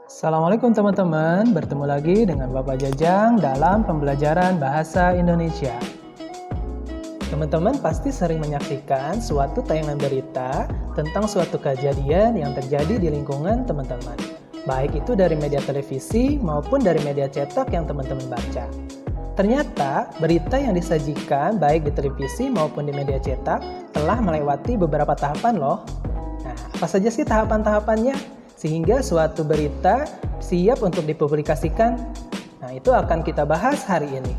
Assalamualaikum teman-teman, bertemu lagi dengan Bapak Jajang dalam pembelajaran Bahasa Indonesia. Teman-teman pasti sering menyaksikan suatu tayangan berita tentang suatu kejadian yang terjadi di lingkungan teman-teman, baik itu dari media televisi maupun dari media cetak yang teman-teman baca. Ternyata berita yang disajikan baik di televisi maupun di media cetak telah melewati beberapa tahapan loh. Nah, apa saja sih tahapan-tahapannya? Sehingga suatu berita siap untuk dipublikasikan. Nah, itu akan kita bahas hari ini.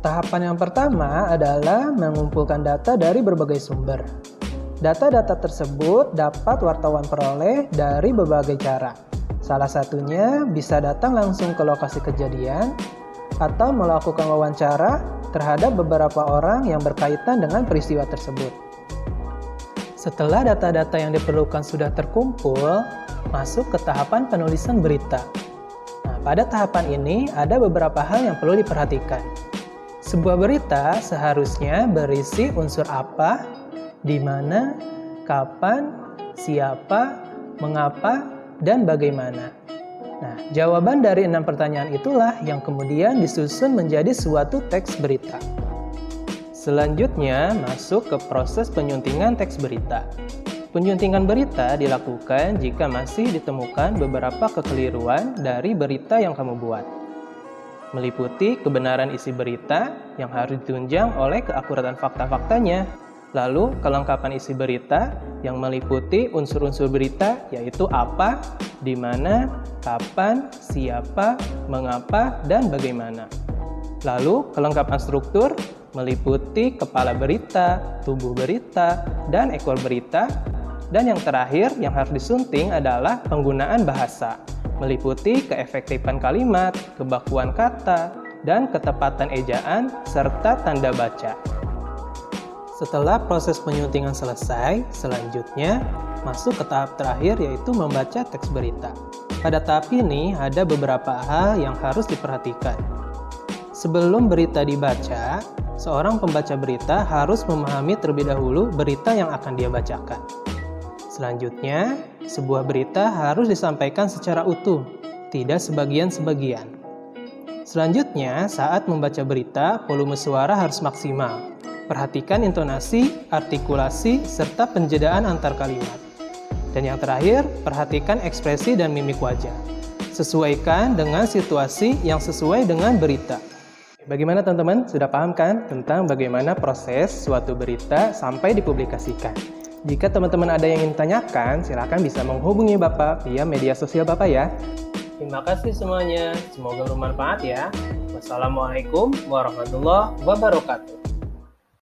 Tahapan yang pertama adalah mengumpulkan data dari berbagai sumber. Data-data tersebut dapat wartawan peroleh dari berbagai cara. Salah satunya bisa datang langsung ke lokasi kejadian atau melakukan wawancara terhadap beberapa orang yang berkaitan dengan peristiwa tersebut. Setelah data-data yang diperlukan sudah terkumpul, masuk ke tahapan penulisan berita. Nah, pada tahapan ini ada beberapa hal yang perlu diperhatikan. Sebuah berita seharusnya berisi unsur apa, di mana, kapan, siapa, mengapa, dan bagaimana. Nah, jawaban dari 6 pertanyaan itulah yang kemudian disusun menjadi suatu teks berita. Selanjutnya, masuk ke proses penyuntingan teks berita. Penyuntingan berita dilakukan jika masih ditemukan beberapa kekeliruan dari berita yang kamu buat. Meliputi kebenaran isi berita yang harus ditunjang oleh keakuratan fakta-faktanya. Lalu, kelengkapan isi berita yang meliputi unsur-unsur berita yaitu apa, di mana, kapan, siapa, mengapa, dan bagaimana. Lalu, kelengkapan struktur meliputi kepala berita, tubuh berita, dan ekor berita. Dan yang terakhir yang harus disunting adalah penggunaan bahasa, meliputi keefektifan kalimat, kebakuan kata, dan ketepatan ejaan, serta tanda baca. Setelah proses penyuntingan selesai, selanjutnya masuk ke tahap terakhir yaitu membaca teks berita. Pada tahap ini ada beberapa hal yang harus diperhatikan. Sebelum berita dibaca, seorang pembaca berita harus memahami terlebih dahulu berita yang akan dia bacakan. Selanjutnya, sebuah berita harus disampaikan secara utuh, tidak sebagian-sebagian. Selanjutnya, saat membaca berita, volume suara harus maksimal. Perhatikan intonasi, artikulasi, serta penjedaan antar kalimat. Dan yang terakhir, perhatikan ekspresi dan mimik wajah. Sesuaikan dengan situasi yang sesuai dengan berita. Bagaimana teman-teman? Sudah paham kan tentang bagaimana proses suatu berita sampai dipublikasikan? Jika teman-teman ada yang ingin tanyakan, silakan bisa menghubungi Bapak via media sosial Bapak ya. Terima kasih semuanya, semoga bermanfaat ya. Wassalamualaikum warahmatullahi wabarakatuh.